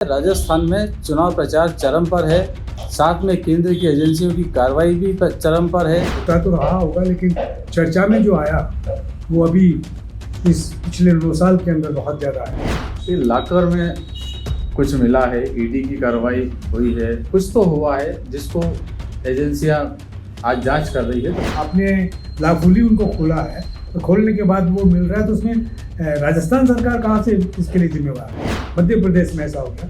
राजस्थान में चुनाव प्रचार चरम पर है, साथ में केंद्र की एजेंसियों की कार्रवाई भी चरम पर है। होता तो रहा होगा, लेकिन चर्चा में जो आया वो अभी इस पिछले 2 साल के अंदर बहुत ज़्यादा है। लाकर में कुछ मिला है, ईडी की कार्रवाई हुई है, कुछ तो हुआ है जिसको एजेंसियां आज जांच कर रही है। तो आपने लाफुली उनको खोला है, तो खोलने के बाद वो मिल रहा है, तो उसमें राजस्थान सरकार कहाँ से इसके लिए जिम्मेवार है? मध्य प्रदेश में ऐसा हो गया,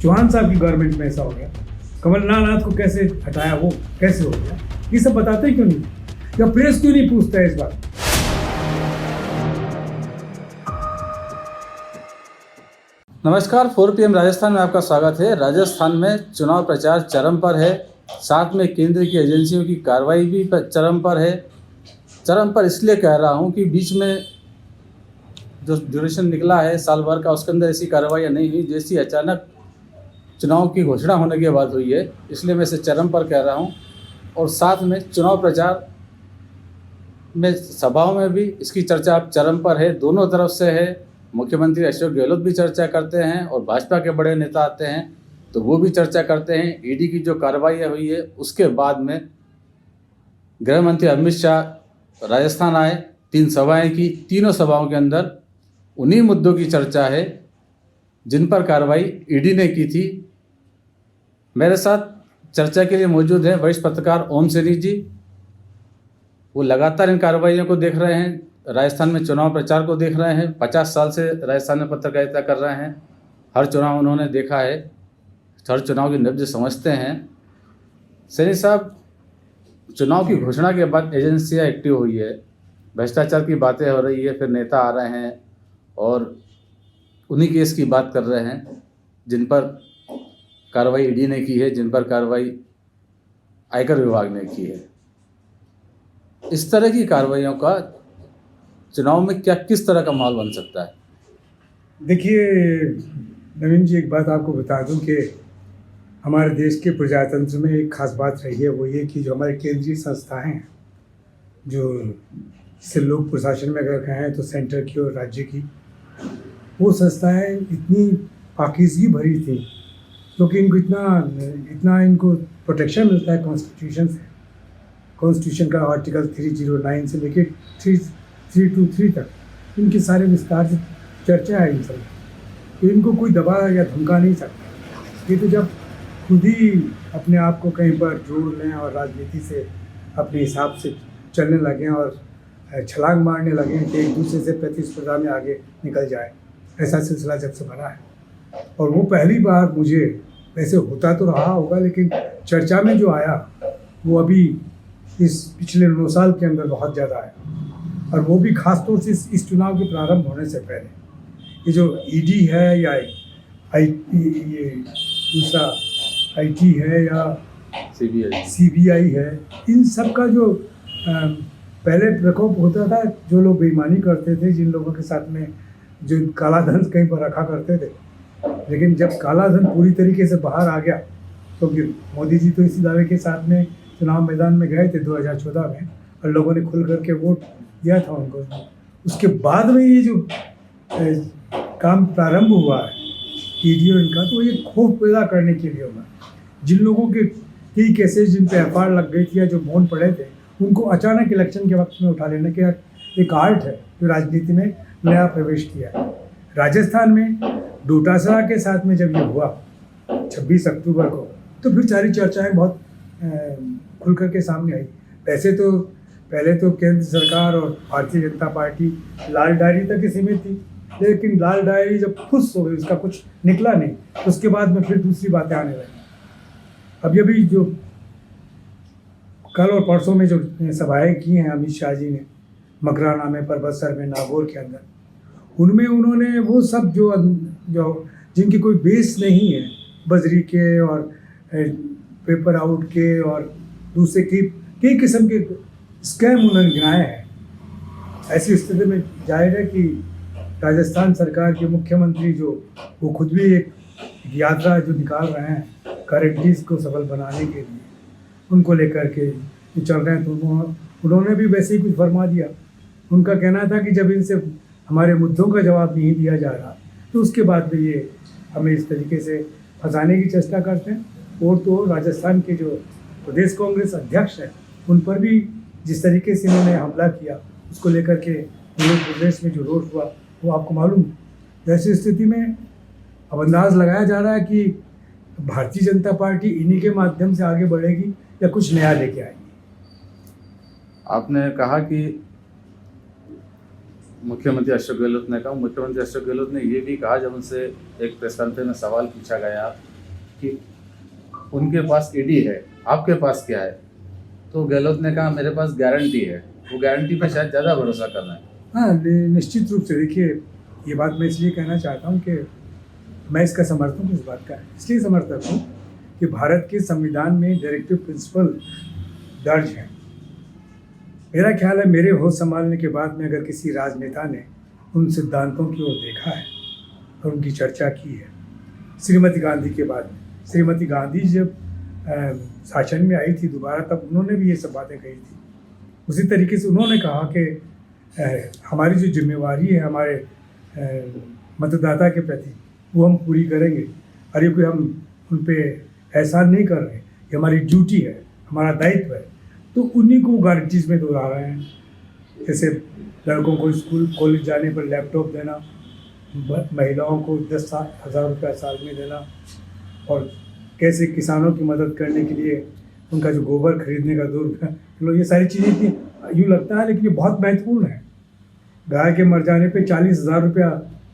चौहान साहब की गवर्नमेंट में ऐसा हो गया, कमलनाथ को कैसे हटाया, वो कैसे हो गया, ये सब बताते क्यों नहीं? या प्रेस क्यों नहीं पूछता है इस बात? नमस्कार, 4 PM राजस्थान में आपका स्वागत है। राजस्थान में चुनाव प्रचार चरम पर है, साथ में केंद्र की एजेंसियों की कार्रवाई भी चरम पर है। चरम पर इसलिए कह रहा हूं कि बीच में जो ड्यूरेशन निकला है साल भर का, उसके अंदर ऐसी कार्रवाइयाँ नहीं हुई जैसी अचानक चुनाव की घोषणा होने के बाद हुई है, इसलिए मैं इसे चरम पर कह रहा हूं। और साथ में चुनाव प्रचार में सभाओं में भी इसकी चर्चा अब चरम पर है, दोनों तरफ से है। मुख्यमंत्री अशोक गहलोत भी चर्चा करते हैं और भाजपा के बड़े नेता आते हैं तो वो भी चर्चा करते हैं। ईडी की जो कार्रवाई हुई है उसके बाद में गृह मंत्री अमित शाह राजस्थान आए, 3 सभाएं की, तीनों सभाओं के अंदर उन्हीं मुद्दों की चर्चा है जिन पर कार्रवाई ईडी ने की थी। मेरे साथ चर्चा के लिए मौजूद हैं वरिष्ठ पत्रकार ओम सिरी जी। वो लगातार इन कार्रवाइयों को देख रहे हैं, राजस्थान में चुनाव प्रचार को देख रहे हैं, 50 साल से राजस्थान में पत्रकारिता कर रहे हैं, हर चुनाव उन्होंने देखा है, हर चुनाव की नब्ज समझते हैं। सैनी साहब, चुनाव की घोषणा के बाद एजेंसियां एक्टिव हुई है, भ्रष्टाचार की बातें हो रही है, फिर नेता आ रहे हैं और उन्हीं केस की बात कर रहे हैं जिन पर कार्रवाई ईडी ने की है, जिन पर कार्रवाई आयकर विभाग ने की है। इस तरह की कार्रवाइयों का चुनाव में किस तरह का माहौल बन सकता है? देखिए नवीन जी, एक बात आपको बता दूं कि हमारे देश के प्रजातंत्र में एक खास बात रही है, वो ये कि जो हमारे केंद्रीय संस्थाएं हैं, जो से लोक प्रशासन में अगर कहें तो सेंटर की और राज्य की, वो संस्थाएं इतनी पाकीज़गी भरी थी क्योंकि इनको इतना इनको प्रोटेक्शन मिलता है कॉन्स्टिट्यूशन से। कॉन्स्टिट्यूशन का आर्टिकल 309 से लेके 323 तक इनके सारे विस्तार से चर्चा है इन सब, तो इनको कोई दबा या धमका नहीं सकता। ये तो जब खुद ही अपने आप को कहीं पर जोड़ लें और राजनीति से अपने हिसाब से चलने लगें और छलांग मारने लगें कि एक दूसरे से प्रतिस्पर्धा में आगे निकल जाए, ऐसा सिलसिला जब से बना है। और वो पहली बार, मुझे वैसे होता तो रहा होगा, लेकिन चर्चा में जो आया वो अभी इस पिछले 2 साल के अंदर बहुत ज़्यादा है, और वो भी ख़ास तौर से इस चुनाव के प्रारंभ होने से पहले। ये जो ईडी है या ये दूसरा आईटी है या सीबीआई है, इन सब का जो पहले प्रकोप होता था, जो लोग बेईमानी करते थे, जिन लोगों के साथ में जो काला धन कहीं पर रखा करते थे, लेकिन जब काला धन पूरी तरीके से बाहर आ गया, तो फिर मोदी जी तो इसी दावे के साथ में चुनाव मैदान में गए थे 2014 में, और लोगों ने खुल करके वोट दिया था उनको। उसके बाद में ये जो काम प्रारंभ हुआ है ईडी और इनका, तो ये खौफ पैदा करने के लिए हुआ। जिन लोगों के कई केसेस जिन पे एफआईआर लग गई थी या जो मौन पड़े थे, उनको अचानक इलेक्शन के वक्त में उठा लेने के एक आर्ट है जो राजनीति में नया प्रवेश किया है। राजस्थान में डोटासरा के साथ में जब ये हुआ 26 अक्टूबर को, तो फिर सारी चर्चाएं बहुत खुल करके सामने आई। पहले तो केंद्र सरकार और भारतीय जनता पार्टी लाल डायरी तक ही सीमित थी, लेकिन लाल डायरी जब खुश हो गई, उसका कुछ निकला नहीं, तो उसके बाद में फिर दूसरी बातें आने लगी। अभी जो कल और परसों में जो सभाएं की हैं अमित शाह जी ने, मकराना में, परबतसर में, नागौर के अंदर, उनमें उन्होंने वो सब जो जिनकी कोई बेस नहीं है, बजरी के और पेपर आउट के और दूसरे कई किस्म के स्कैम उन्होंने गिनाए हैं। ऐसी स्थिति में जाहिर है कि राजस्थान सरकार के मुख्यमंत्री जो वो खुद भी एक यात्रा जो निकाल रहे हैं करेक्टिस को सफल बनाने के लिए, उनको लेकर के चल रहे हैं, तो उन्होंने भी वैसे ही कुछ फरमा दिया। उनका कहना था कि जब इनसे हमारे मुद्दों का जवाब नहीं दिया जा रहा, तो उसके बाद में ये हमें इस तरीके से फंसाने की चेष्टा करते हैं। और तो राजस्थान के जो प्रदेश कांग्रेस अध्यक्ष हैं उन पर भी जिस तरीके से इन्होंने हमला किया उसको लेकर के उत्तर प्रदेश में जो रोष हुआ वो आपको मालूम है। ऐसी स्थिति में अब अंदाज लगाया जा रहा है कि भारतीय जनता पार्टी इन्हीं के माध्यम से आगे बढ़ेगी या कुछ नया लेके आएगी। आपने कहा कि मुख्यमंत्री अशोक गहलोत ने कहा, मुख्यमंत्री अशोक गहलोत ने ये भी कहा जब उनसे एक प्रेस कॉन्फ्रेंस में सवाल पूछा गया कि उनके पास ईडी है, आपके पास क्या है, तो गहलोत ने कहा मेरे पास गारंटी है। वो गारंटी पे शायद ज़्यादा भरोसा कर रहे हैं। हाँ, निश्चित रूप से देखिए, ये बात मैं इसलिए कहना चाहता हूँ कि मैं इसका समर्थक हूँ। इस बात का इसलिए समर्थक हूँ कि भारत के संविधान में डायरेक्टिव प्रिंसिपल दर्ज है। मेरा ख्याल है मेरे होश संभालने के बाद में अगर किसी राजनेता ने उन सिद्धांतों की ओर देखा है और उनकी चर्चा की है, श्रीमती गांधी के बाद में, श्रीमती गांधी जब शासन में आई थी दोबारा, तब उन्होंने भी ये सब बातें कही थी। उसी तरीके से उन्होंने कहा कि हमारी जो जिम्मेवारी है हमारे मतदाता के प्रति वो हम पूरी करेंगे, और ये कोई हम उन पे एहसान नहीं कर रहे, ये हमारी ड्यूटी है, हमारा दायित्व है। तो उन्हीं को गारंटीज में दोहरा रहे हैं, जैसे लड़कों को स्कूल कॉलेज जाने पर लैपटॉप देना, महिलाओं को 10,000 रुपया साल में देना, और कैसे किसानों की मदद करने के लिए उनका जो गोबर खरीदने का 2 रुपया किलो, ये सारी चीज़ें इतनी यूँ लगता है लेकिन ये बहुत महत्वपूर्ण है। गाय के मर जाने पे 40,000 रुपया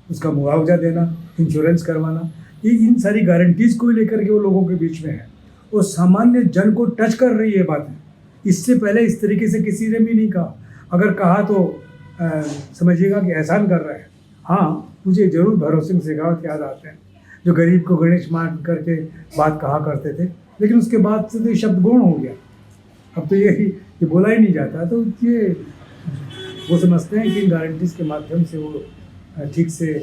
उसका मुआवजा देना, इंश्योरेंस करवाना, ये इन सारी गारंटीज़ को लेकर के वो लोगों के बीच में है और सामान्य जन को टच कर रही है बातें। इससे पहले इस तरीके से किसी ने भी नहीं कहा। अगर कहा तो समझिएगा कि एहसान कर रहा है। हाँ, मुझे ज़रूर भरोसे सिंह शेखावत याद आते हैं, जो गरीब को गणेश मान करके बात कहा करते थे, लेकिन उसके बाद से तो ये शब्द गौण हो गया। अब तो ये बोला ही नहीं जाता। तो ये वो समझते हैं कि इन गारंटीज़ के माध्यम से वो ठीक से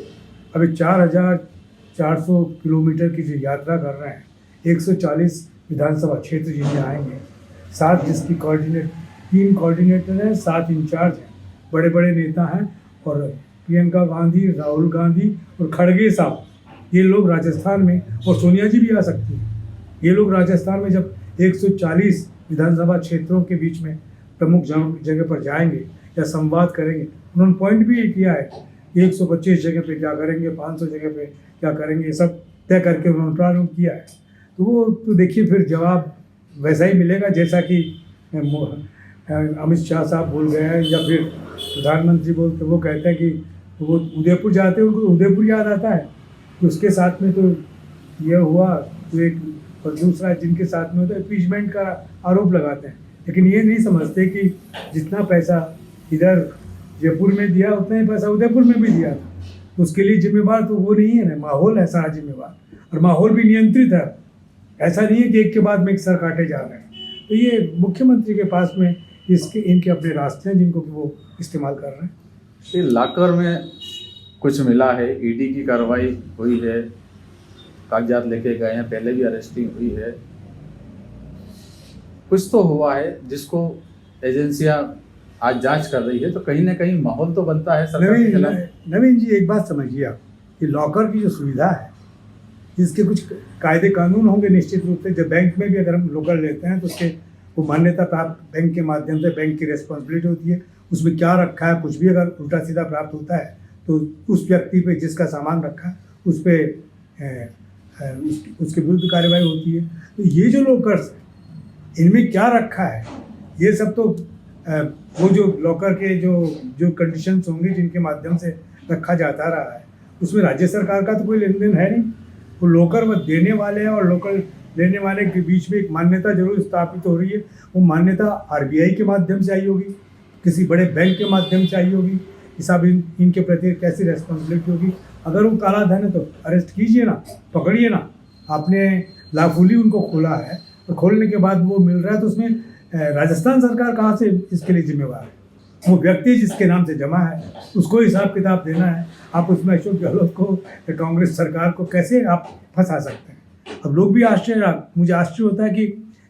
अभी 4,400 किलोमीटर की जो यात्रा कर रहे हैं, 140 विधानसभा क्षेत्र जिन्हें आएंगे, 7 जिसकी 3 कोऑर्डिनेटर हैं, 7 इंचार्ज हैं, बड़े बड़े नेता हैं, और प्रियंका गांधी, राहुल गांधी और खड़गे साहब, ये लोग राजस्थान में, और सोनिया जी भी आ सकती हैं, ये लोग राजस्थान में जब 140 विधानसभा क्षेत्रों के बीच में प्रमुख जगह पर जाएंगे या संवाद करेंगे, उन्होंने पॉइंट भी ये किया है कि 125 जगह पे क्या करेंगे, 500 जगह पे क्या करेंगे, ये सब तय करके उन्होंने प्रारंभ किया है। तो वो तो देखिए फिर जवाब वैसा ही मिलेगा जैसा कि अमित शाह साहब बोल गए हैं, या फिर प्रधानमंत्री बोलते, वो कहते हैं कि वो उदयपुर जाते हैं, उनको उदयपुर याद आता है। तो उसके साथ में तो ये हुआ, तो एक और दूसरा जिनके साथ में तो इम्पीचमेंट का आरोप लगाते हैं, लेकिन ये नहीं समझते कि जितना पैसा इधर जयपुर में दिया उतना ही पैसा उदयपुर में भी दिया था। तो उसके लिए जिम्मेवार तो वो नहीं है ना, माहौल है सारा जिम्मेवार, और माहौल भी नियंत्रित है। ऐसा नहीं है कि एक के बाद में एक सर काटे जा रहे हैं। तो ये मुख्यमंत्री के पास में इनके अपने रास्ते हैं जिनको कि वो इस्तेमाल कर रहे हैं। ये लाकर में कुछ मिला है, ईडी की कार्रवाई हुई है, कागजात लेके गए हैं, पहले भी अरेस्टिंग हुई है, कुछ तो हुआ है जिसको एजेंसियां आज जांच कर रही है, तो कहीं ना कहीं माहौल तो बनता है सरकार के खिलाफ। नवीन जी, एक बात समझिए आप कि लॉकर की जो सुविधा है, इसके कुछ कायदे कानून होंगे निश्चित रूप से। जब बैंक में भी अगर हम लॉकर लेते हैं तो उसके वो मान्यता प्राप्त बैंक के माध्यम से, बैंक की रिस्पॉन्सिबिलिटी होती है, उसमें क्या रखा है, कुछ भी अगर उल्टा सीधा प्राप्त होता है तो उस व्यक्ति पे जिसका सामान रखा है उस पर उसके विरुद्ध कार्रवाई होती है। तो ये जो लॉकर्स हैं, इनमें क्या रखा है, ये सब तो वो जो लॉकर के जो कंडीशंस होंगे जिनके माध्यम से रखा जाता रहा है, उसमें राज्य सरकार का तो कोई लेन देन है नहीं। वो लॉकर वो देने वाले हैं और लॉकर लेने वाले के बीच में एक मान्यता जरूर स्थापित हो रही है। वो मान्यता आरबीआई के माध्यम से आई होगी, किसी बड़े बैंक के माध्यम से आई होगी, हिसाब इनके प्रति कैसी रेस्पॉन्सिबिलिटी होगी। अगर वो काला धन है तो अरेस्ट कीजिए ना, पकड़िए ना। आपने लाफूली उनको खोला है, और खोलने के बाद वो मिल रहा है, तो उसमें राजस्थान सरकार कहाँ से इसके लिए जिम्मेवार है? वो व्यक्ति जिसके नाम से जमा है उसको हिसाब किताब देना है। आप उसमें अशोक गहलोत को या कांग्रेस सरकार को कैसे आप फंसा सकते हैं? अब लोग भी मुझे आश्चर्य होता है कि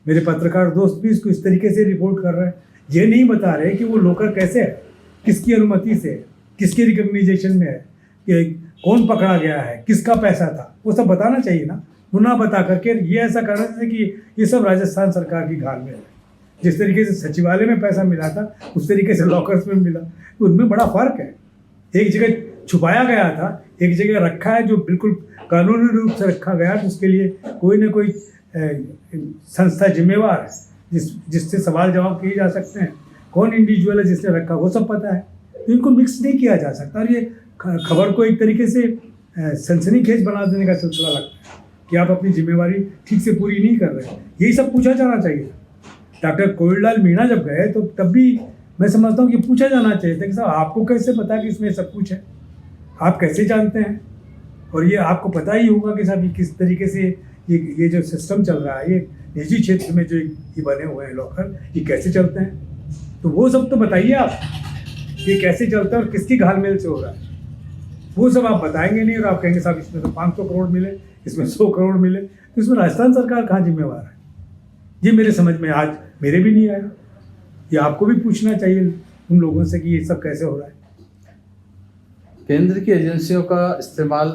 मेरे पत्रकार दोस्त भी इसको इस तरीके से रिपोर्ट कर रहे हैं, ये नहीं बता रहे कि वो लॉकर कैसे है, किसकी अनुमति से, किसके रिकग्नाइजेशन में है, कि कौन पकड़ा गया है, किसका पैसा था। वो सब बताना चाहिए ना। वो ना बता करके ये ऐसा करना चाहिए कि ये सब राजस्थान सरकार की घाल में है। जिस तरीके से सचिवालय में पैसा मिला था उस तरीके से लॉकर्स में मिला, तो उनमें बड़ा फर्क है। एक जगह छुपाया गया था, एक जगह रखा है जो बिल्कुल कानूनी रूप से रखा गया, तो उसके लिए कोई ना कोई संस्था जिम्मेवार है जिससे सवाल जवाब किए जा सकते हैं। कौन इंडिविजुअल है जिसने रखा, वो सब पता है। तो इनको मिक्स नहीं किया जा सकता। और ये खबर को एक तरीके से सनसनीखेज बना देने का सिलसिला लगता है कि आप अपनी जिम्मेवारी ठीक से पूरी नहीं कर रहे। यही सब पूछा जाना चाहिए। डॉक्टर कोयललाल मीणा जब गए तो तब भी मैं समझता हूँ कि पूछा जाना चाहिए था कि साहब आपको कैसे पता कि इसमें सब कुछ है, आप कैसे जानते हैं। और ये आपको पता ही होगा कि साहब ये किस तरीके से ये जो सिस्टम चल रहा है, ये निजी क्षेत्र में जो ये बने हुए हैं लॉकर, ये कैसे चलते हैं। तो वो सब तो बताइए आप, ये कैसे चलता है और किसकी घालमेल से हो रहा है। वो सब आप बताएंगे नहीं और आप कहेंगे साहब इसमें तो 500 करोड़ मिले, इसमें 100 करोड़ मिले। तो इसमें राजस्थान सरकार कहाँ जिम्मेवार है, ये मेरे समझ में आज मेरे भी नहीं आया। ये आपको भी पूछना चाहिए उन लोगों से कि ये सब कैसे हो रहा है। केंद्र की एजेंसियों का इस्तेमाल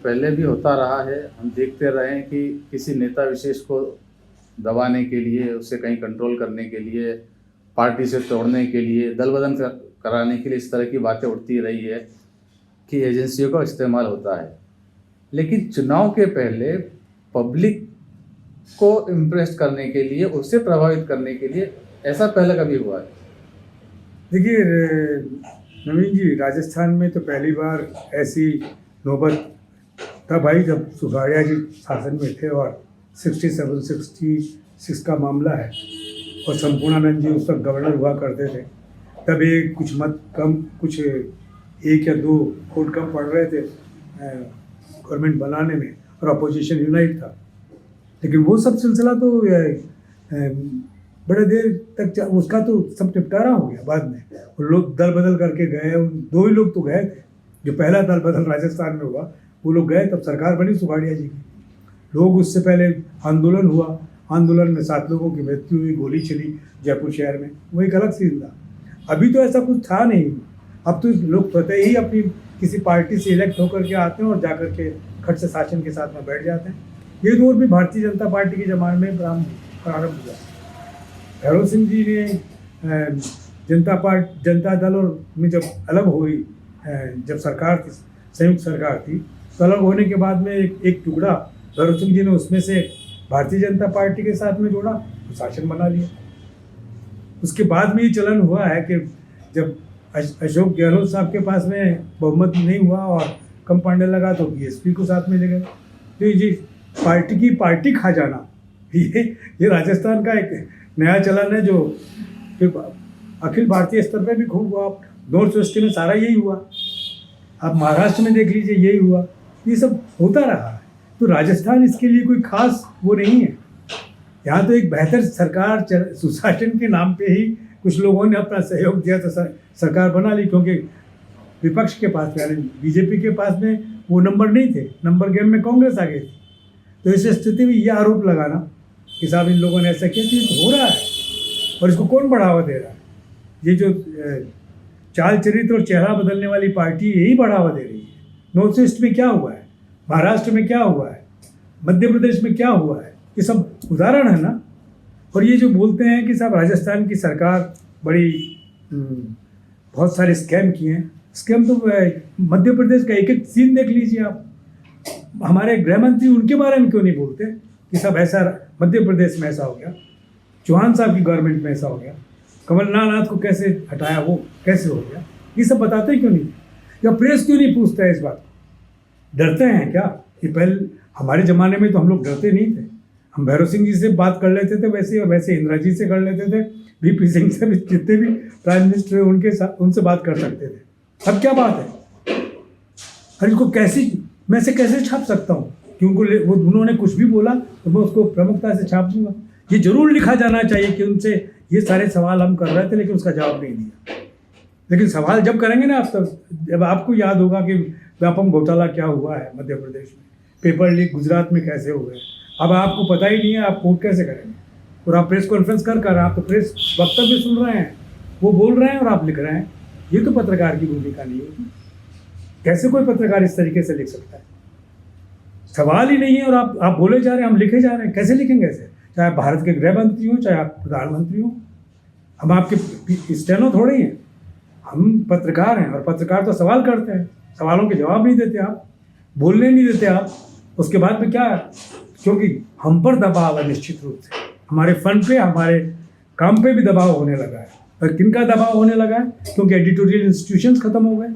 पहले भी होता रहा है। हम देखते रहे हैं कि किसी नेता विशेष को दबाने के लिए, उसे कहीं कंट्रोल करने के लिए, पार्टी से तोड़ने के लिए, दल बदल कराने के लिए इस तरह की बातें उठती रही है कि एजेंसियों का इस्तेमाल होता है। लेकिन चुनाव के पहले पब्लिक को इम्प्रेस करने के लिए, उससे प्रभावित करने के लिए ऐसा पहले कभी हुआ है? देखिए नवीन जी, राजस्थान में तो पहली बार ऐसी नौबत तब आई जब सुखाड़िया जी शासन में थे और 67-66 का मामला है और संपूर्णानंद जी उस वक्त गवर्नर हुआ करते थे। तब एक कुछ मत कम, कुछ 1 या 2 वोट कम पड़ रहे थे गवर्नमेंट बनाने में और अपोजिशन यूनाइट था। लेकिन वो सब सिलसिला तो बड़े देर तक उसका तो सब निपटारा हो गया। बाद में वो लोग दल बदल करके गए, 2 ही लोग तो गए थे। जो पहला दल बदल राजस्थान में हुआ वो लोग गए, तब सरकार बनी सुखाड़िया जी की। लोग उससे पहले आंदोलन हुआ, आंदोलन में 7 लोगों की मृत्यु हुई, गोली चली जयपुर शहर में, वो एक अलग सीन था। अभी तो ऐसा कुछ था नहीं। अब तो लोग स्वतः ही अपनी किसी पार्टी से इलेक्ट होकर के आते हैं और जाकर के खट से शासन के साथ में बैठ जाते हैं। ये दौर भी भारतीय जनता पार्टी के ज़माने में प्रारंभ हुआ। भैरव सिंह जी ने जनता दल और में जब अलग हुई, जब सरकार थी, संयुक्त सरकार थी, तो अलग होने के बाद में एक टुकड़ा भैरव सिंह जी ने उसमें से भारतीय जनता पार्टी के साथ में जोड़ा, तो शासन बना लिया। उसके बाद में ये चलन हुआ है कि जब अशोक गहलोत साहब के पास में बहुमत नहीं हुआ और कम पांडे लगा तो बीएसपी को साथ में ले गए। तो ये पार्टी की पार्टी खा जाना, ये राजस्थान का एक नया चलन है जो अखिल भारतीय स्तर पे भी खूब हुआ। नॉर्थ वेस्ट में सारा यही हुआ, आप महाराष्ट्र में देख लीजिए यही हुआ। ये सब होता रहा है। तो राजस्थान इसके लिए कोई खास वो नहीं है। यहाँ तो एक बेहतर सरकार सुशासन के नाम पे ही कुछ लोगों ने अपना सहयोग दिया तो सरकार बना ली, क्योंकि विपक्ष के पास में यानी बीजेपी के पास में वो नंबर नहीं थे, नंबर गेम में कांग्रेस आ गई थी। तो इस स्थिति में ये आरोप लगाना कि साहब इन लोगों ने ऐसा किया, तो हो रहा है और इसको कौन बढ़ावा दे रहा है? ये जो चाल चरित्र और चेहरा बदलने वाली पार्टी यही बढ़ावा दे रही है। नॉर्थ ईस्ट में क्या हुआ है, महाराष्ट्र में क्या हुआ है, मध्य प्रदेश में क्या हुआ है, ये सब उदाहरण है ना। और ये जो बोलते हैं कि साहब राजस्थान की सरकार बड़ी बहुत सारे स्कैम किए हैं, स्कैम तो मध्य प्रदेश का एक एक सीन देख लीजिए आप। हमारे गृह मंत्री उनके बारे में क्यों नहीं बोलते कि सब ऐसा मध्य प्रदेश में ऐसा हो गया, चौहान साहब की गवर्नमेंट में ऐसा हो गया, कमलनाथ को कैसे हटाया, वो कैसे हो गया, ये सब बताते क्यों नहीं? या प्रेस क्यों नहीं पूछता है इस बात को? डरते हैं क्या? ये पहले हमारे ज़माने में तो हम लोग डरते नहीं थे। हम भैरव सिंह जी से बात कर लेते थे वैसे इंदिरा जी से कर लेते थे, वीपी सिंह से भी, जितने भी प्राइम मिनिस्टर हैं उनके साथ उनसे बात कर सकते थे। अब क्या बात है? और इनको कैसे छाप सकता हूँ? क्योंकि वो उन्होंने कुछ भी बोला तो मैं उसको प्रमुखता से छाप दूंगा। ये जरूर लिखा जाना चाहिए कि उनसे ये सारे सवाल हम कर रहे थे लेकिन उसका जवाब नहीं दिया। लेकिन सवाल जब करेंगे ना आप, तब जब आपको याद होगा कि व्यापम घोटाला क्या हुआ है मध्य प्रदेश में, पेपर लीक गुजरात में कैसे हुए, अब आपको पता ही नहीं है, आप कोर्ट कैसे करेंगे? और आप प्रेस कॉन्फ्रेंस कर आप तो प्रेस वक्तव्य सुन रहे हैं, वो बोल रहे हैं और आप लिख रहे हैं। ये तो पत्रकार की भूमिका नहीं होती। कैसे कोई पत्रकार इस तरीके से लिख सकता है? सवाल ही नहीं है और आप बोले जा रहे हैं, हम लिखे जा रहे हैं। कैसे लिखेंगे ऐसे? चाहे आप भारत के गृह मंत्री हो, चाहे आप प्रधानमंत्री हो, हम आपके स्टेनो थोड़े ही हैं। हम पत्रकार हैं और पत्रकार तो सवाल करते हैं, सवालों के जवाब नहीं देते आप, बोलने नहीं देते आप। उसके बाद में क्या? क्योंकि हम पर दबाव है, निश्चित रूप से हमारे फंड पे, हमारे काम पे भी दबाव होने लगा है। और किन का दबाव होने लगा है? क्योंकि एडिटोरियल इंस्टीट्यूशंस खत्म हो गए,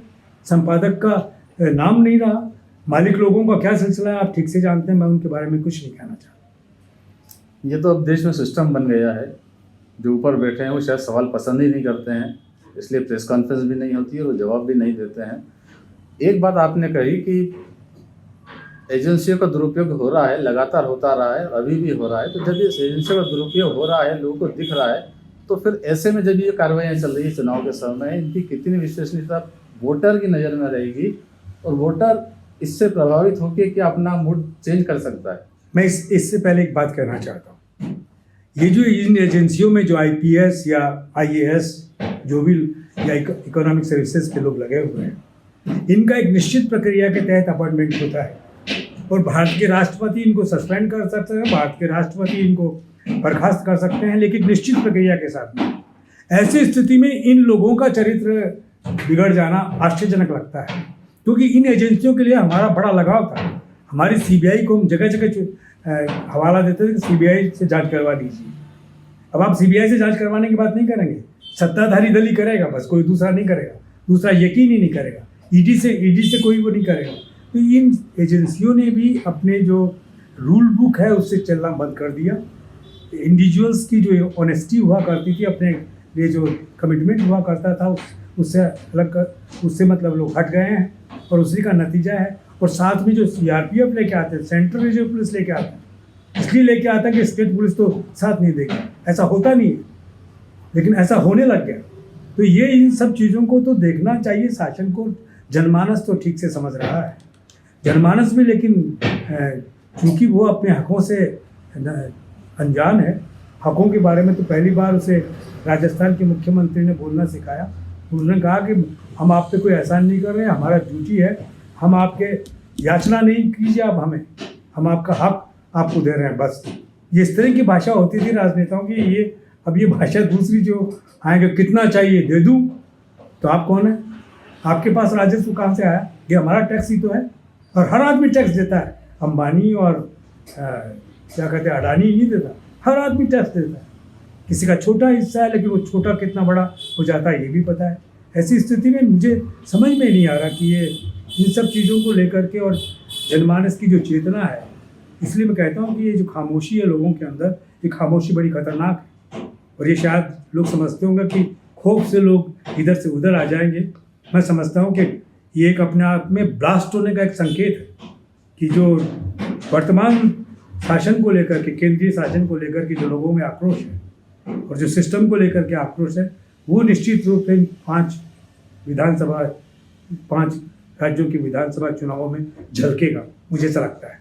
संपादक का नाम नहीं रहा, मालिक लोगों का क्या सिलसिला है आप ठीक से जानते हैं, मैं उनके बारे में कुछ नहीं कहना चाहता। ये तो अब देश में सिस्टम बन गया है, जो ऊपर बैठे हैं वो शायद सवाल पसंद ही नहीं करते हैं, इसलिए प्रेस कॉन्फ्रेंस भी नहीं होती है और वो जवाब भी नहीं देते हैं। एक बात आपने कही कि एजेंसियों का दुरुपयोग हो रहा है, लगातार होता रहा है, अभी भी हो रहा है। तो जब ये एजेंसियों का दुरुपयोग हो रहा है, लोगों को दिख रहा है, तो फिर ऐसे में जब ये कार्रवाइयाँ चल रही है चुनाव के समय, इनकी कितनी विश्वसनीयता वोटर की नज़र में रहेगी और वोटर इससे प्रभावित होकर कि अपना मूड चेंज कर सकता है? मैं इससे पहले एक बात कहना चाहता हूँ। ये जो इन एजेंसियों में जो IPS या IAS जो भी या इकोनॉमिक सर्विसेज के लोग लगे हुए हैं, इनका एक निश्चित प्रक्रिया के तहत अपॉइंटमेंट होता है और भारत के राष्ट्रपति इनको सस्पेंड कर सकते हैं, भारत के राष्ट्रपति इनको बर्खास्त कर सकते हैं, लेकिन निश्चित प्रक्रिया के साथ में। ऐसी स्थिति में इन लोगों का चरित्र बिगड़ जाना आश्चर्यजनक लगता है, क्योंकि इन एजेंसियों के लिए हमारा बड़ा लगाव था। हमारी CBI को हम जगह जगह हवाला देते थे कि CBI से जांच करवा लीजिए। अब आप CBI से जांच करवाने की बात नहीं करेंगे, सत्ताधारी दल ही करेगा, बस कोई दूसरा नहीं करेगा, दूसरा यकीन ही नहीं करेगा। ED से कोई वो नहीं करेगा। तो इन एजेंसियों ने भी अपने जो रूल बुक है उससे चलना बंद कर दिया। इंडिविजुअल्स की जो ऑनेस्टी हुआ करती थी, अपने लिए जो कमिटमेंट हुआ करता था, उससे अलग कर, उससे मतलब लोग हट गए हैं और उसी का नतीजा है। और साथ में जो CRPF लेके आते हैं, सेंट्रल रिजर्व पुलिस लेके आते हैं, इसलिए लेके आता है कि स्टेट पुलिस तो साथ नहीं देगी। ऐसा होता नहीं है, लेकिन ऐसा होने लग गया। तो ये इन सब चीज़ों को तो देखना चाहिए शासन को। जनमानस तो ठीक से समझ रहा है, जनमानस में, लेकिन क्योंकि वो अपने हकों से अनजान है। हकों के बारे में तो पहली बार उसे राजस्थान के मुख्यमंत्री ने बोलना सिखाया। उन्होंने कहा कि हम आप पे कोई एहसान नहीं कर रहे हैं, हमारा ड्यूटी है, हम आपके याचना नहीं कीजिए आप हमें, हम आपका हक आपको दे रहे हैं, बस। ये इस तरह की भाषा होती थी राजनेताओं की। अब ये भाषा दूसरी जो आएंगे, कितना चाहिए दे दूँ, तो आप कौन है? आपके पास राजस्व कहाँ से आया? ये हमारा टैक्स ही तो है, और हर आदमी टैक्स देता है। अंबानी और क्या कहते हैं अडानी नहीं देता, हर आदमी टैक्स देता है। किसी का छोटा हिस्सा है, लेकिन वो छोटा कितना बड़ा हो जाता है ये भी पता है। ऐसी स्थिति में मुझे समझ में नहीं आ रहा कि ये इन सब चीज़ों को लेकर के और जनमानस की जो चेतना है, इसलिए मैं कहता हूँ कि ये जो खामोशी है लोगों के अंदर, ये खामोशी बड़ी खतरनाक है। और ये शायद लोग समझते होंगे कि खौफ से लोग इधर से उधर आ जाएंगे। मैं समझता हूँ कि ये एक अपने आप में ब्लास्ट होने का एक संकेत है कि जो वर्तमान शासन को लेकर के, केंद्रीय शासन को लेकर के जो लोगों में आक्रोश है और जो सिस्टम को लेकर के आक्रोश है, वो निश्चित रूप से 5 राज्यों की विधानसभा चुनावों में झलकेगा, मुझे ऐसा लगता है।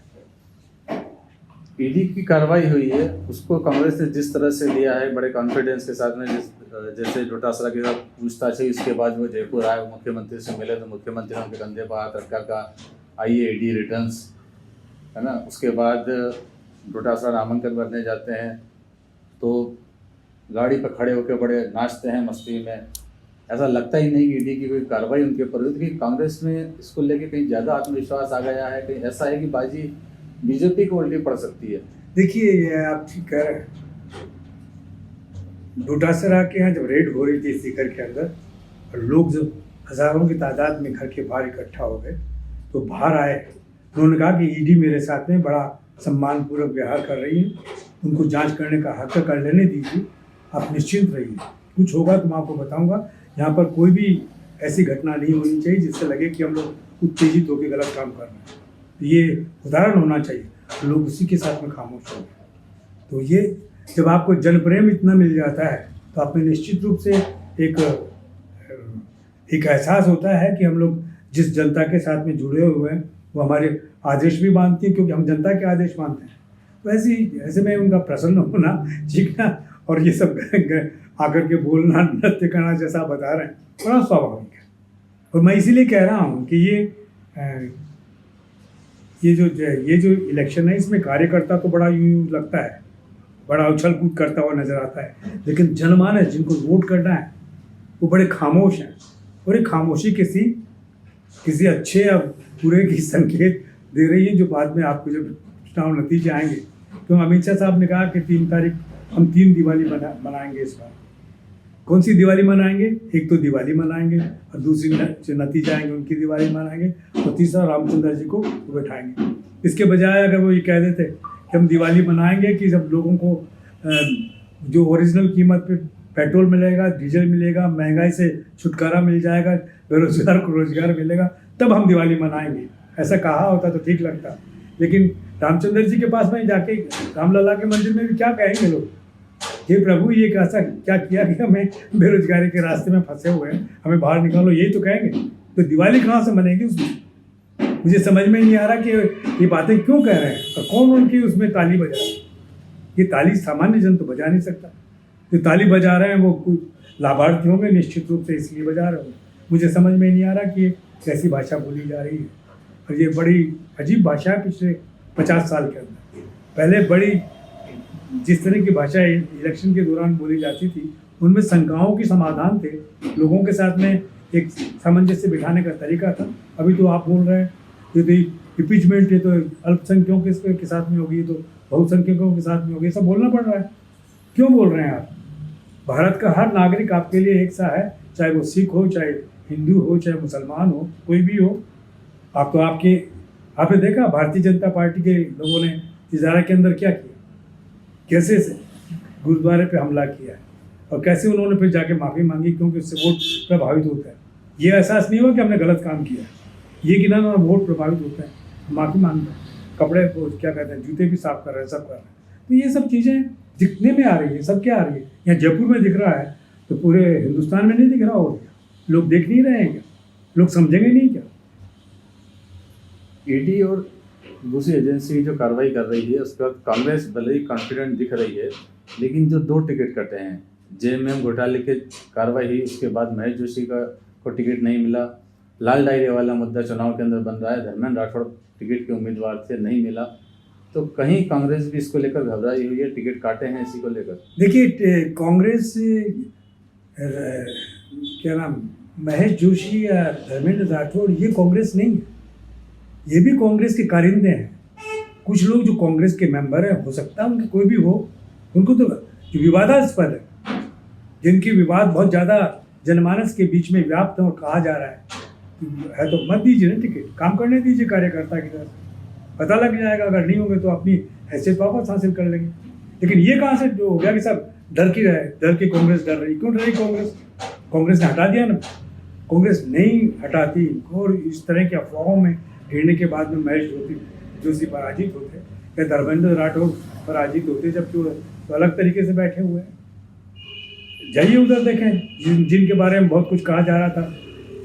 ईडी की कार्रवाई हुई है, उसको कांग्रेस ने जिस तरह से लिया है, बड़े कॉन्फिडेंस के साथ में, जैसे डोटासरा के साथ पूछताछ हुई, उसके बाद वो जयपुर आए, मुख्यमंत्री से मिले, तो मुख्यमंत्री ने उनके कंधे पर हाथ रखा, का आइए ईडी रिटर्न्स, है ना। उसके बाद डोटासरा नामांकन भरने जाते हैं तो गाड़ी पर खड़े होकर बड़े नाचते हैं मस्ती में। ऐसा लगता ही नहीं कि ईडी की कोई कार्रवाई उनके ऊपर हुई। कि कांग्रेस में इसको लेके कहीं ज़्यादा आत्मविश्वास आ गया है, कहीं ऐसा है कि बाजी बीजेपी को उल्टी पड़ सकती है। देखिए, ये आप ठीक कह रहे हैं। डोटासरा के यहाँ जब रेड हो रही थी सीकर के अंदर, और लोग जब हज़ारों की तादाद में घर के बाहर इकट्ठा हो गए, तो बाहर आए, उन्होंने कहा कि ईडी मेरे साथ में बड़ा सम्मानपूर्वक व्यवहार कर रही है, उनको जांच करने का हक कर लेने दीजिए, आप निश्चिंत रहिए, कुछ होगा तो मैं आपको बताऊंगा। यहाँ पर कोई भी ऐसी घटना नहीं होनी चाहिए जिससे लगे कि हम लोग उत्तेजित होकर गलत काम कर रहे हैं। तो ये उदाहरण होना चाहिए, लोग उसी के साथ में खामोश हो गए। तो ये जब आपको जनप्रेम इतना मिल जाता है, तो आप में निश्चित रूप से एक एहसास होता है कि हम लोग जिस जनता के साथ में जुड़े हुए हैं वो हमारे आदेश भी मानती है, क्योंकि हम जनता के आदेश मानते हैं। तो ऐसे में उनका प्रसन्न होना, चीखना और ये सब आकर के बोलना, नृत्य करना जैसा बता रहे हैं, बड़ा स्वाभाविक है। और मैं इसीलिए कह रहा हूँ कि ये ये जो इलेक्शन है, इसमें कार्यकर्ता तो बड़ा यूं लगता है, बड़ा उछल कूद करता हुआ नजर आता है, लेकिन जनमानस जिनको वोट करना है वो बड़े खामोश हैं। और ये खामोशी किसी अच्छे या बुरे की संकेत दे रही है, जो बाद में आपको जब चुनाव नतीजे आएंगे। तो अमित शाह साहब ने कहा कि 3 तारीख हम 3 दिवाली मनाएंगे इस बार। कौन सी दिवाली मनाएंगे? एक तो दिवाली मनाएंगे और दूसरी जो नतीजे आएंगे उनकी दिवाली मनाएंगे, और तीसरा रामचंद्र जी को बैठाएंगे। इसके बजाय अगर वो ये कह देते कि हम दिवाली मनाएंगे कि सब लोगों को जो ओरिजिनल कीमत पे पेट्रोल मिलेगा, डीजल मिलेगा, महंगाई से छुटकारा मिल जाएगा, बेरोजगार को रोजगार मिलेगा, तब हम दिवाली मनाएंगे, ऐसा कहा होता तो ठीक लगता। लेकिन रामचंद्र जी के पास में जाके रामलला के मंदिर में भी क्या कहेंगे लोग? हे प्रभु, ये कैसा क्या किया कि हमें बेरोजगारी के रास्ते में फंसे हुए हैं, हमें बाहर निकालो, यही तो कहेंगे। तो दिवाली कहाँ से मनेगी उसमें? मुझे समझ में नहीं आ रहा कि ये बातें क्यों कह रहे हैं और कौन उनकी उसमें ताली बजा रहा है। ये ताली सामान्य जन तो बजा नहीं सकता। जो ताली बजा रहे हैं वो लाभार्थी होंगे निश्चित रूप से, इसलिए बजा रहे होंगे। मुझे समझ में नहीं आ रहा कि कैसी भाषा बोली जा रही है, और ये बड़ी अजीब भाषा है। पिछले 50 साल के अंदर पहले बड़ी जिस तरह की भाषा इलेक्शन के दौरान बोली जाती थी, उनमें शंकाओं के समाधान थे, लोगों के साथ में एक सामंजस्य बिठाने का तरीका था। अभी तो आप बोल रहे हैं ये तो इम्पीचमेंट है, तो अल्पसंख्यकों के साथ में होगी, तो बहुसंख्यकों के साथ में होगी, सब बोलना पड़ रहा है। क्यों बोल रहे हैं आप? भारत का हर नागरिक आपके लिए एक सा है, चाहे वो सिख हो, चाहे हिंदू हो, चाहे मुसलमान हो, कोई भी हो। आपने देखा भारतीय जनता पार्टी के लोगों ने तिजारा के अंदर क्या किया, कैसे गुरुद्वारे पे हमला किया है, और कैसे उन्होंने फिर जाके माफ़ी मांगी, क्योंकि उससे वोट प्रभावित होता है। ये एहसास नहीं हुआ कि हमने गलत काम किया, ये कि ना वोट प्रभावित होता है, माफ़ी मांगते हैं, कपड़े क्या कहते हैं, जूते भी साफ कर रहे हैं, सब कर रहे हैं। तो ये सब चीज़ें दिखने में आ रही है, सब क्या आ रही है? यहाँ जयपुर में दिख रहा है तो पूरे हिंदुस्तान में नहीं दिख रहा होगा? लोग देख नहीं रहे हैं क्या? लोग समझेंगे नहीं क्या? ईडी और दूसरी एजेंसी की जो कार्रवाई कर रही है, उसके बाद कांग्रेस भले ही कॉन्फिडेंट दिख रही है, लेकिन जो 2 टिकट कटे हैं, जेएमएम घोटाले की कार्रवाई हुई, उसके बाद महेश जोशी को टिकट नहीं मिला, लाल डायरी वाला मुद्दा चुनाव के अंदर बन रहा है, धर्मेंद्र राठौड़ टिकट के उम्मीदवार थे, नहीं मिला, तो कहीं कांग्रेस भी इसको लेकर घबराई हुई है, टिकट काटे हैं इसी को लेकर। देखिए, कांग्रेस क्या नाम, महेश जोशी या धर्मेंद्र राठौड़, ये कांग्रेस नहीं है, ये भी कांग्रेस के कारिंदे हैं। कुछ लोग जो कांग्रेस के मेंबर हैं, हो सकता है उनके कोई भी हो, उनको तो जो विवादास्पद है, जिनकी विवाद बहुत ज़्यादा जनमानस के बीच में व्याप्त है और कहा जा रहा है तो मत दीजिए ना टिकट, काम करने दीजिए कार्यकर्ता की तरफ, पता लग जाएगा। अगर नहीं होंगे तो अपनी हैसियत वापस हासिल कर लेंगे। लेकिन ये कहाँ से जो हो गया कि सब डर की कांग्रेस डर रही? क्यों डर रही कांग्रेस? कांग्रेस ने हटा दिया ना, कांग्रेस नहीं हटाती, और इस तरह की अफवाहों में घिरने के बाद में महेश जोशी पराजित होते या धर्मेंद्र राठौड़ पराजित होते, जबकि वो तो अलग तरीके से बैठे हुए हैं। जाइए उधर देखें, जिनके बारे में बहुत कुछ कहा जा रहा था,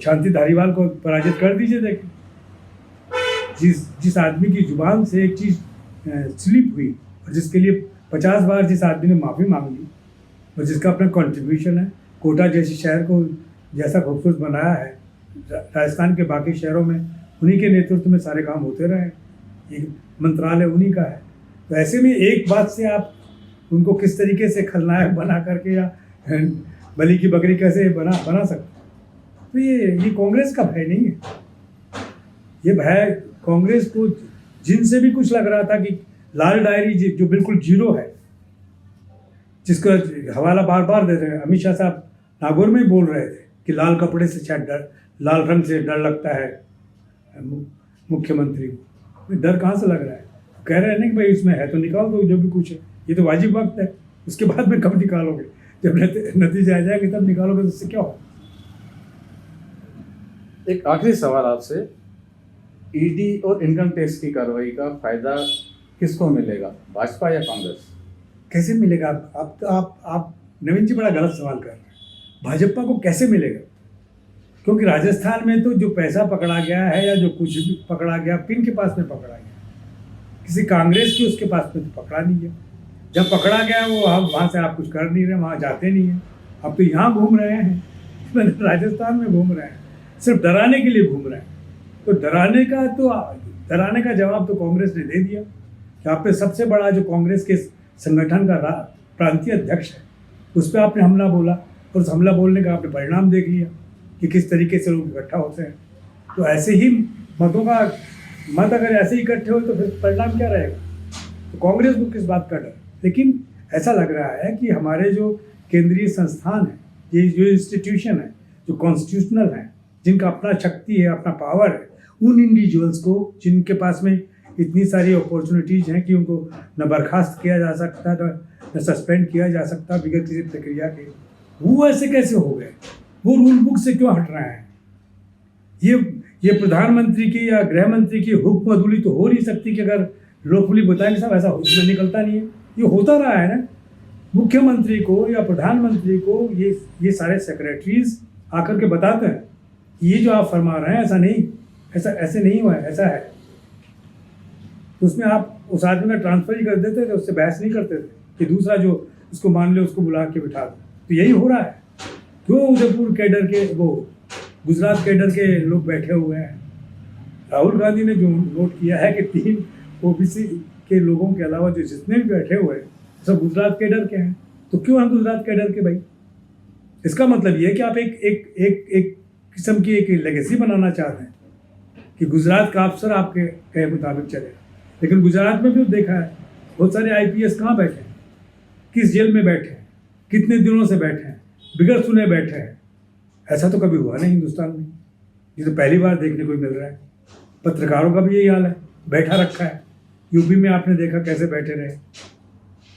शांति धारीवाल को पराजित कर दीजिए। देखें जिस आदमी की जुबान से एक चीज़ स्लिप हुई, और जिसके लिए 50 बार जिस आदमी ने माफ़ी मांग ली, और जिसका अपना कंट्रीब्यूशन है, कोटा जैसे शहर को जैसा खूबसूरत बनाया है, राजस्थान के बाकी शहरों में उन्हीं के नेतृत्व में सारे काम होते रहे, ये मंत्रालय उन्हीं का है। तो ऐसे में एक बात से आप उनको किस तरीके से खलनायक बना करके या बलि की बकरी कैसे बना सकते? तो ये कांग्रेस का भय नहीं है। ये भय कांग्रेस को जिनसे भी कुछ लग रहा था कि लाल डायरी जो बिल्कुल जीरो है, जिसका हवाला बार बार दे रहे हैं, अमित शाह साहब नागौर में ही बोल रहे थे कि लाल कपड़े से शायद लाल रंग से डर लगता है मुख्यमंत्री को। डर कहाँ से लग रहा है? कह रहे हैं ना कि भाई इसमें है तो निकाल दो जो भी कुछ है, ये तो वाजिब वक्त है, उसके बाद में कब निकालोगे? जब नतीजे आ जाएंगे तब निकालोगे, तो उससे क्या हो? एक आखिरी सवाल आपसे, ईडी और इनकम टैक्स की कार्रवाई का फायदा किसको मिलेगा, भाजपा या कांग्रेस? कैसे मिलेगा? आप नवीन जी बड़ा गलत सवाल कर रहे हैं। भाजपा को कैसे मिलेगा? क्योंकि राजस्थान में तो जो पैसा पकड़ा गया है या जो कुछ भी पकड़ा गया, किन के पास में पकड़ा गया? किसी कांग्रेस की उसके पास में तो पकड़ा नहीं है। जब पकड़ा गया वो वहाँ से आप कुछ कर नहीं रहे, वहाँ जाते नहीं हैं। अब तो यहाँ घूम रहे हैं, राजस्थान में घूम रहे हैं, सिर्फ डराने के लिए घूम रहे हैं। तो डराने का तो डराने का जवाब तो कांग्रेस ने दे दिया कि आप पे सबसे बड़ा जो कांग्रेस के संगठन का प्रांतीय अध्यक्ष है उस पर आपने हमला बोला, और उस हमला बोलने का आपने परिणाम देख लिया कि किस तरीके से लोग इकट्ठा होते हैं। तो ऐसे ही मत अगर ऐसे ही इकट्ठे हो तो फिर परिणाम क्या रहेगा? तो कांग्रेस को किस बात का डर? लेकिन ऐसा लग रहा है कि हमारे जो केंद्रीय संस्थान है, ये जो इंस्टीट्यूशन है, जो कॉन्स्टिट्यूशनल है, जिनका अपना शक्ति है, अपना पावर है, उन इंडिविजुअल्स को जिनके पास में इतनी सारी अपॉर्चुनिटीज़ हैं कि उनको न बर्खास्त किया जा सकता, न सस्पेंड किया जा सकता बगैर किसी प्रक्रिया के, वो ऐसे कैसे हो गए? वो रूल बुक से क्यों हट रहे हैं? ये प्रधानमंत्री की या गृह मंत्री की हुक्म अदुली तो हो नहीं सकती कि अगर लोकफुली बताएंगे साहब ऐसा हुक्म निकलता नहीं है। ये होता रहा है ना, मुख्यमंत्री को या प्रधानमंत्री को ये सारे सेक्रेटरीज आकर के बताते हैं कि ये जो आप फरमा रहे हैं ऐसा नहीं, ऐसे नहीं हुआ है, ऐसा है। तो उसमें आप उस आदमी का ट्रांसफर ही कर देते थे, उससे बहस नहीं करते थे कि दूसरा जो उसको मान ले उसको बुला के बिठा दो। तो यही हो रहा है। क्यों उदयपुर कैडर के, वो गुजरात कैडर के लोग बैठे हुए हैं? राहुल गांधी ने जो नोट किया है कि 3 ओबीसी के लोगों के अलावा जो जितने भी बैठे हुए हैं सब गुजरात कैडर के हैं। तो क्यों हम गुजरात कैडर के भाई? इसका मतलब ये है कि आप एक किस्म की एक लेगेसी बनाना चाहते हैं कि गुजरात का अफसर आपके कहे मुताबिक चले। लेकिन गुजरात में भी देखा है बहुत सारे आईपीएस कहाँ बैठे हैं, किस जेल में बैठे हैं, कितने दिनों से बैठे हैं, बिगड़ सुने बैठे हैं। ऐसा तो कभी हुआ नहीं हिंदुस्तान में, ये तो पहली बार देखने को मिल रहा है। पत्रकारों का भी यही हाल है, बैठा रखा है। यूपी में आपने देखा कैसे बैठे रहे।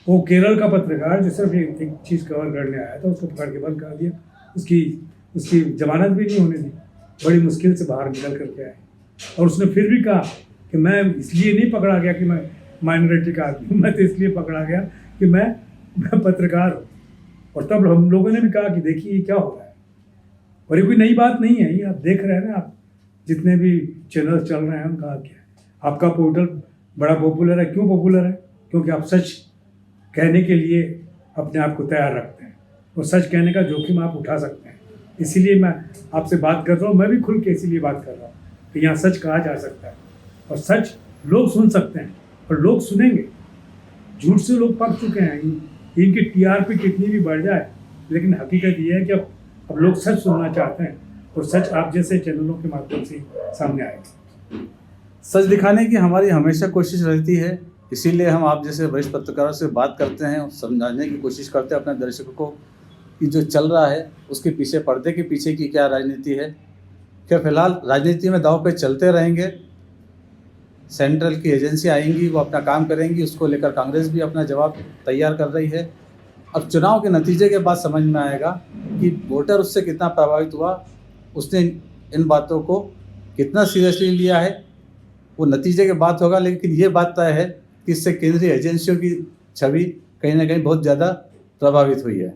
वो केरल का पत्रकार जो सिर्फ एक चीज़ कवर करने आया था उसको पकड़ के बंद कर दिया, उसकी जमानत भी नहीं होने दी, बड़ी मुश्किल से बाहर निकल करके आए। और उसने फिर भी कहा कि मैं इसलिए नहीं पकड़ा गया कि मैं माइनॉरिटी का आदमी हूँ, मैं तो इसलिए पकड़ा गया कि मैं पत्रकार हूँ। और तब हम लोगों ने भी कहा कि देखिए ये क्या हो रहा है। और ये कोई नई बात नहीं है, ये आप देख रहे हैं ना, आप जितने भी चैनल चल रहे हैं उनका क्या, आपका पोर्टल बड़ा पॉपुलर है। क्यों पॉपुलर है? क्योंकि आप सच कहने के लिए अपने आप को तैयार रखते हैं और सच कहने का जोखिम आप उठा सकते हैं। इसीलिए मैं आपसे बात कर रहा हूँ, मैं भी खुल के इसीलिए बात कर रहा हूँ कि यहाँ सच कहा जा सकता है और सच लोग सुन सकते हैं और लोग सुनेंगे। झूठ से लोग पक चुके हैं, इनकी टीआरपी कितनी भी बढ़ जाए, लेकिन हकीकत ये है कि अब लोग सच सुनना चाहते हैं और सच आप जैसे चैनलों के माध्यम से सामने आएगा। सच दिखाने की हमारी हमेशा कोशिश रहती है, इसीलिए हम आप जैसे वरिष्ठ पत्रकारों से बात करते हैं और समझाने की कोशिश करते हैं अपने दर्शकों को कि जो चल रहा है उसके पीछे, पर्दे के पीछे की क्या राजनीति है। क्या फिलहाल राजनीति में दांव पे चलते रहेंगे। सेंट्रल की एजेंसी आएंगी, वो अपना काम करेंगी, उसको लेकर कांग्रेस भी अपना जवाब तैयार कर रही है। अब चुनाव के नतीजे के बाद समझ में आएगा कि वोटर उससे कितना प्रभावित हुआ, उसने इन बातों को कितना सीरियसली लिया है, वो नतीजे के बाद होगा। लेकिन ये बात तय है कि इससे केंद्रीय एजेंसियों की छवि कहीं ना कहीं बहुत ज़्यादा प्रभावित हुई है।